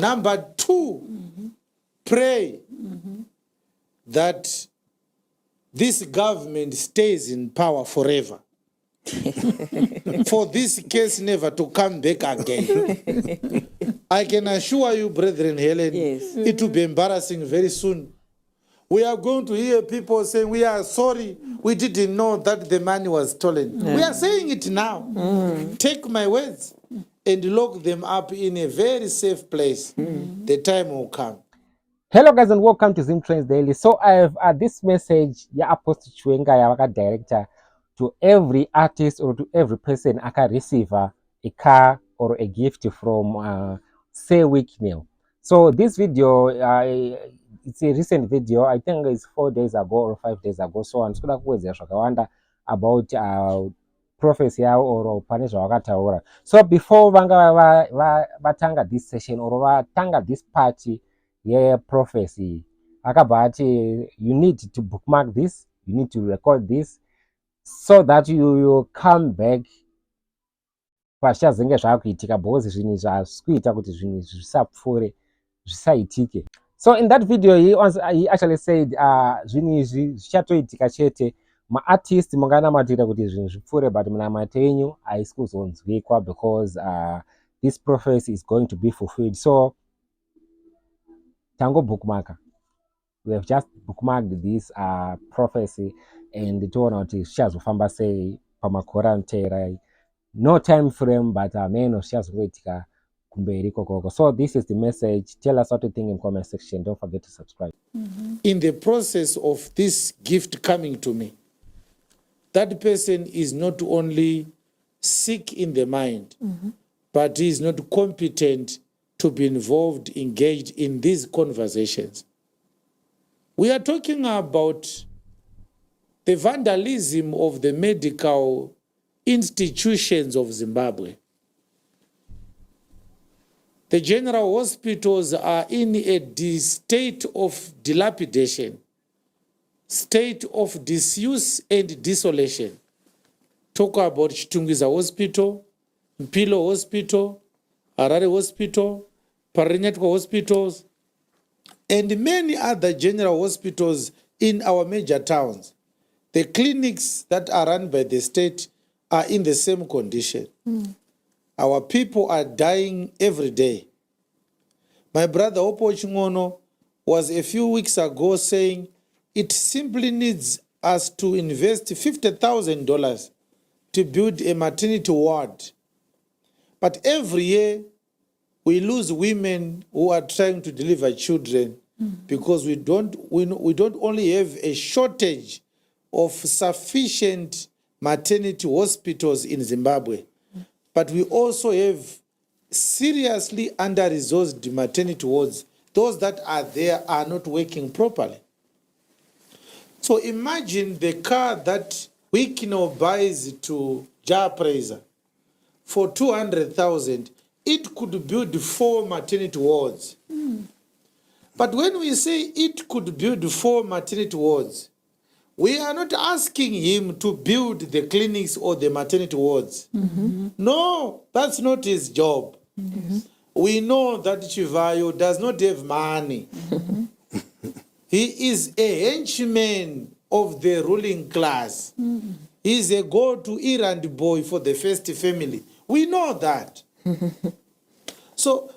Number two, pray that this government stays in power forever. For this case never to come back again. I can assure you, brethren, Helen, it will be embarrassing very soon. We are going to hear people saying, we are sorry, we didn't know that the money was stolen. We are saying it now. Take my words and lock them up in a very safe place. The time will come. Hello guys and welcome to Zim Trends Daily. So I have this message, Apostle Chiwenga, ya director, to every artist or to every person I can receive a car or a gift from Sir Wicknell. So this video, it's a recent video. I think it's 4 days ago or 5 days ago. So I'm going to wonder about prophecy or panisha wakataura. So before batanga this session or batanga this party, prophecy, akabati, you need to bookmark this, you need to record this, so that you come back pachazenge zvakuitika because zvinhu zvasikuita kuti zvinhu zvisapfuure zvisaitike. So in that video he actually said zvinhu izvi zvichatoitika chete, maartist munganamatira kuti zvinhu zvipfuure but munamato yenyu haisi kuzonzwikwa because this prophecy is going to be fulfilled. So tango bookmarker, we have just bookmarked this prophecy and toona kuti zvichazofamba sei pamakore anoteera. No time frame, but meno zvichazoitika kumberi kokoko. So this is the message. Tell us what you think in the comment section. Don't forget to subscribe. In the process of this gift coming to me, that person is not only sick in the mind, but he is not competent to be involved, engaged in these conversations. We are talking about the vandalism of the medical institutions of Zimbabwe. The general hospitals are in a state of dilapidation, state of disuse and desolation. Talk about Chitungiza Hospital, Mpilo Hospital, Harare Hospital, Parinyatwa Hospitals, and many other general hospitals in our major towns. The clinics that are run by the state are in the same condition. Our people are dying every day. My brother Opo Chingono was a few weeks ago saying it simply needs us to invest $50,000 to build a maternity ward. But every year we lose women who are trying to deliver children because we don't only have a shortage of sufficient maternity hospitals in Zimbabwe, but we also have seriously under-resourced maternity wards. Those that are there are not working properly. So imagine the car that Wicknell buys to Jar Praiser for $200,000. It could build 4 maternity wards. But when we say it could build 4 maternity wards, we are not asking him to build the clinics or the maternity wards. No, that's not his job. We know that Chivayo does not have money. He is a henchman of the ruling class. He is a go-to-errand boy for the first family. We know that. So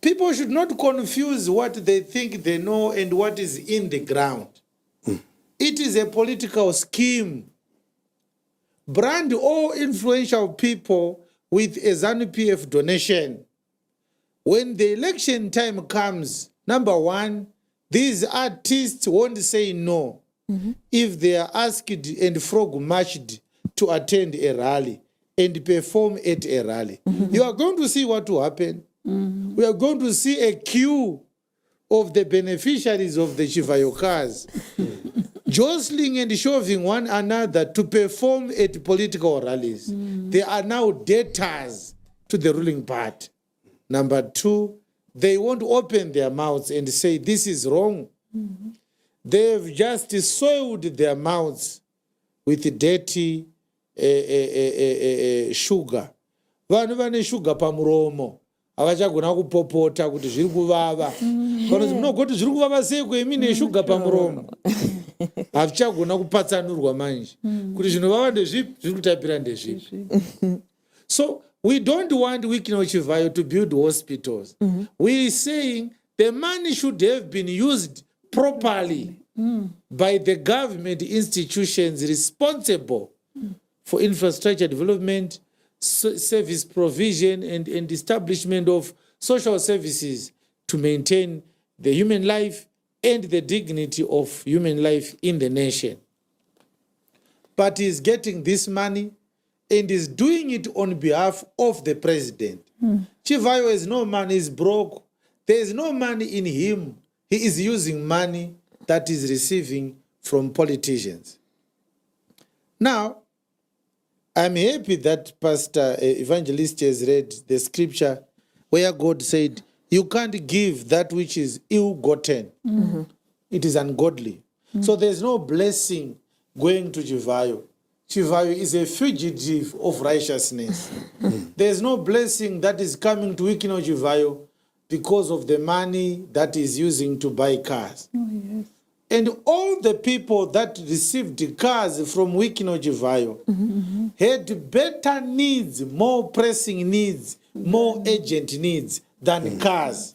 people should not confuse what they think they know and what is in the ground. It is a political scheme. Brand all influential people with a ZANU-PF donation. When the election time comes, number one, these artists won't say no if they are asked and frog marched to attend a rally and perform at a rally. You are going to see what will happen. We are going to see a queue of the beneficiaries of the Chivayo cars jostling and shoving one another to perform at political rallies. They are now debtors to the ruling party. Number two, they won't open their mouths and say this is wrong. They've just soiled their mouths with dirty sugar. Vanhu vane sugar pamuromo. havachagona kupopota kuti zviri kuvava kana munogoti zviri kuvava sei kwemi neshuga pamuromo hazvichagona kupatsanurwa manje kuti zvinovava ndezvipi zviri kutapira ndezvipi. So we don't want Wicknell Chivayo to build hospitals. We are saying the money should have been used properly by the government institutions responsible for infrastructure development, service provision, and establishment of social services to maintain the human life and the dignity of human life in the nation. But he's getting this money and is doing it on behalf of the president. Chivayo has no money, he's broke. There is no money in him. He is using money that is receiving from politicians. Now, I'm happy that Pastor Evangelist has read the scripture where God said, you can't give that which is ill-gotten. It is ungodly. So there's no blessing going to Chivayo. Chivayo is a fugitive of righteousness. There's no blessing that is coming to Wicknell Chivayo because of the money that is using to buy cars. And all the people that received cars from Wicknell Chivayo had better needs, more pressing needs, more urgent needs than cars.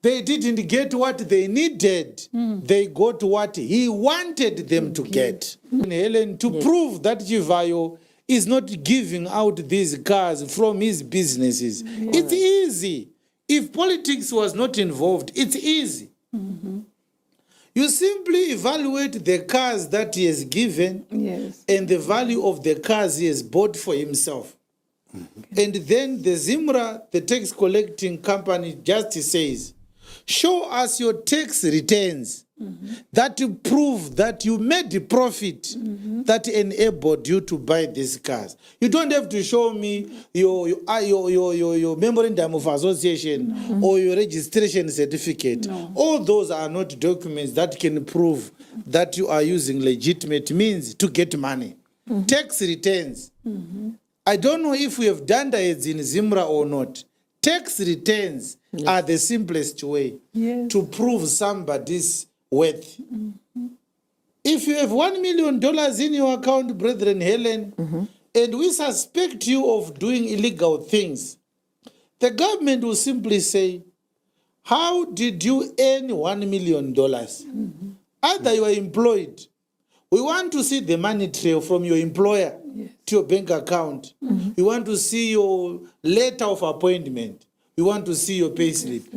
They didn't get what they needed. They got what he wanted them to get. Helen, to prove that Chivayo is not giving out these cars from his businesses, it's easy. If politics was not involved, it's easy. You simply evaluate the cars that he has given and the value of the cars he has bought for himself. And then the Zimra, the tax collecting company, just says, show us your tax returns that prove that you made the profit that enabled you to buy these cars. You don't have to show me your memorandum of association or your registration certificate. All those are not documents that can prove that you are using legitimate means to get money. Tax returns. I don't know if we have done that in Zimra or not. Tax returns are the simplest way to prove somebody's worth. If you have $1 million in your account, Brethren Helen, and we suspect you of doing illegal things, the government will simply say, how did you earn $1 million? Either you are employed. We want to see the money trail from your employer to your bank account. We want to see your letter of appointment. We want to see your pay slip.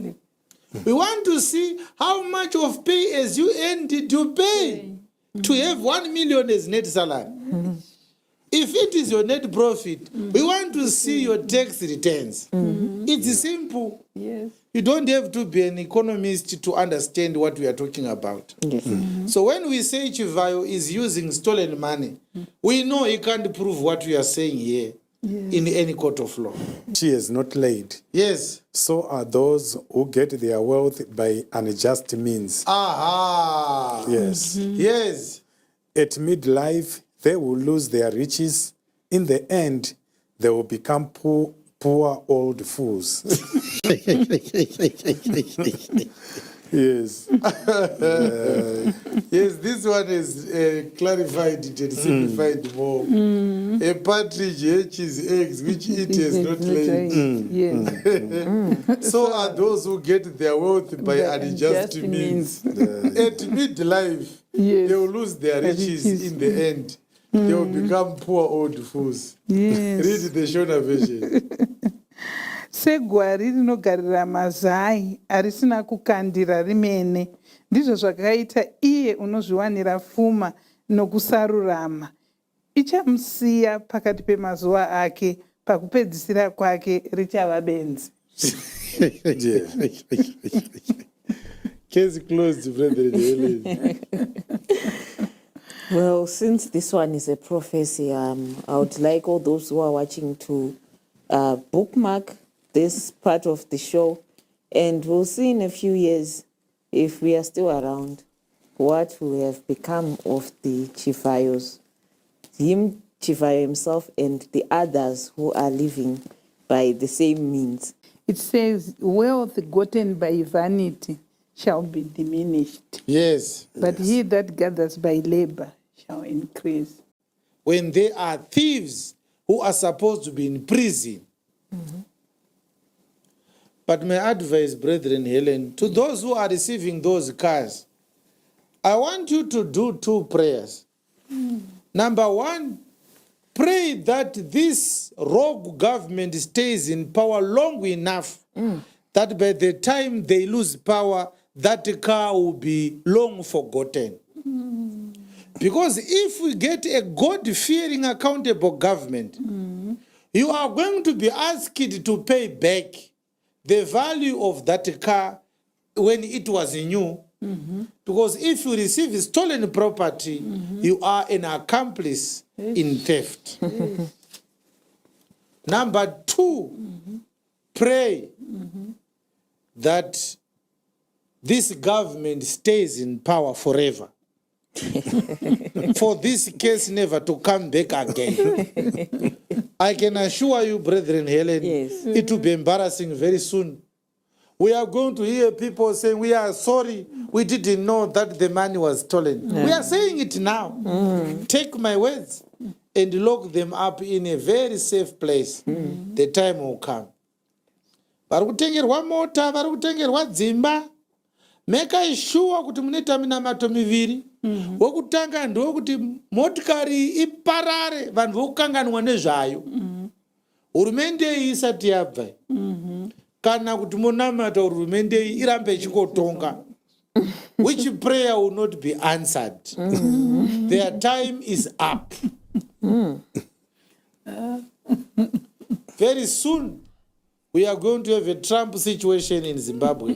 We want to see how much of pay as you earned did you pay to have 1 million as net salary. If it is your net profit, we want to see your tax returns. It's simple. You don't have to be an economist to understand what we are talking about. So when we say Chivayo is using stolen money, we know he can't prove what we are saying here in any court of law. She is not laid. Yes. So are those who get their wealth by unjust means. Aha. Yes. Yes. At midlife, they will lose their riches. In the end, they will become poor old fools. Yes. Yes, this one is clarified it and simplified more. A partridge hatches eggs which it has not laid. So are those who get their wealth by unjust means. At midlife, they will lose their riches in the end. They will become poor old fools. Read the Shona version. Segwari rinogarira mazai arisina kukandira rimene ndizvo zvakaita iye unozviwanira pfuma nokusarurama. Ichamusiya pakati pemazuva ake, pakupedzisira kwake richava benzi. Case closed, brethren. Well, since this one is a prophecy, I would like all those who are watching to bookmark this part of the show, and we'll see in a few years, if we are still around, what will have become of the Chivayos, him, Chivayo himself, and the others who are living by the same means. it says, wealth gotten by vanity shall be diminished, Yes. but he that gathers by labor shall increase. When they are thieves who are supposed to be in prison. But my advice, brethren, Helen, to those who are receiving those cars, I want you to do 2 prayers. Number 1, pray that this rogue government stays in power long enough that by the time they lose power, that car will be long forgotten. Because if we get a God-fearing, accountable government, you are going to be asked to pay back the value of that car when it was new. Because if you receive stolen property, you are an accomplice in theft. Number 2, pray that this government stays in power forever. For this case never to come back again. I can assure you, brethren, Helen, Yes. it will be embarrassing very soon. We are going to hear people saying, we are sorry, we didn't know that the money was stolen. We are saying it now. Take my words and lock them up in a very safe place. The time will come. Vari kutengerwa mota, vari kutengerwa dzimba. Make sure kuti munoita minamato miviri. Wokutanga ndokuti motikari iparare, vanhu vokukanganwa nezvayo. Hurumende isati yabva. Kana kuti monamata hurumende irambe ichikotonga. Which prayer will not be answered. Their time is up. Very soon, we are going to have a Trump situation in Zimbabwe.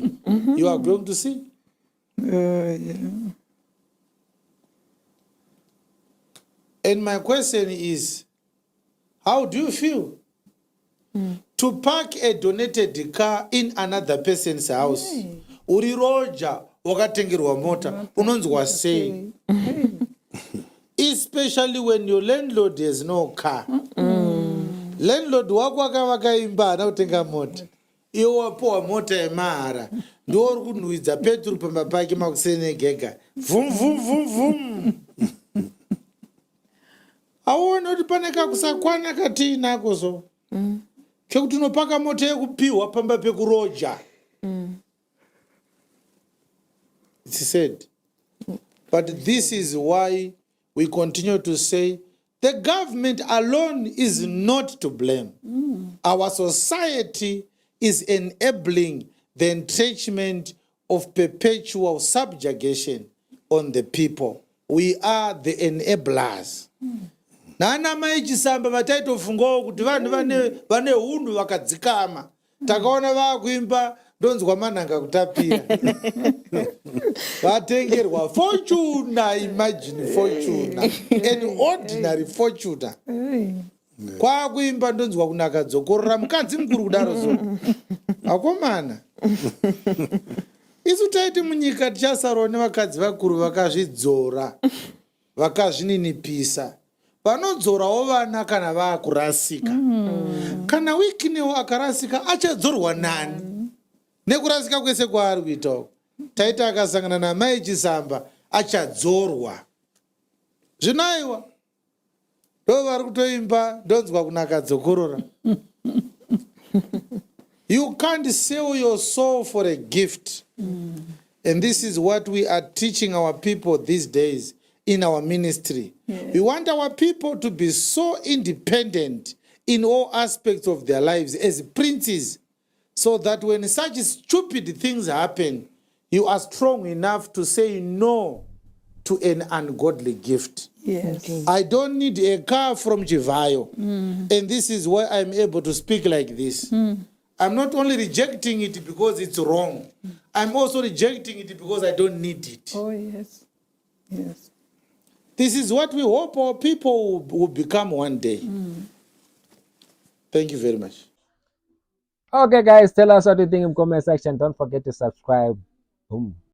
You are going to see. And my question is, how do you feel? To park a donated car in another person's house. Uri roja, wakatengerwa mota, unonzwa sei. Especially when your landlord has no car. Landlord wako akavaka imba ana kutenga mota. Iwo wapowa mota yemahara. Ndori kunhuhwidza petrol pamba pake makusene gega. Vum vum vum vum. Aona kuti pane kakusakwana katiinako so. Kekuti unopaka mota yekupiwa pamba pekuroja. It's said. But this is why we continue to say the government alone is not to blame. Our society is enabling the entrenchment of perpetual subjugation on the people. We are the enablers. Nana maichisamba vataitofungawo kuti vanhu vane hunhu vakadzikama. Takaona vakuimba ndonzwa manhanga kutapira. Vatengerwa fortuna, imagine fortuna. An ordinary fortuna. Kwakuimba ndonzwa kunaka dzokorora mukadzi mukuru kudaro so. Akomana. Isu taiti munyika tichasarawo nevakadzi vakuru vakazvidzora. Vakazvininipisa. Vanodzorawo vana kana vakurasika. Kana Wicknell akarasika achadzorwa nani? Nekurasika kwese kwaari kuitawo. Taita akasangana namai Chisamba achadzorwa. Zvinaiwa. Ndo vari kutoimba ndonzwa kunaka dzokorora. You can't sell your soul for a gift. And this is what we are teaching our people these days in our ministry. We want our people to be so independent in all aspects of their lives as princes, so that when such stupid things happen, you are strong enough to say no to an ungodly gift. Yes. I don't need a car from Chivayo. And this is why I'm able to speak like this. I'm not only rejecting it because it's wrong. I'm also rejecting it because I don't need it. Oh, yes. Yes. This is what we hope our people will become one day. Thank you very much. Okay, guys, tell us what you think in the comment section. Don't forget to subscribe. Boom.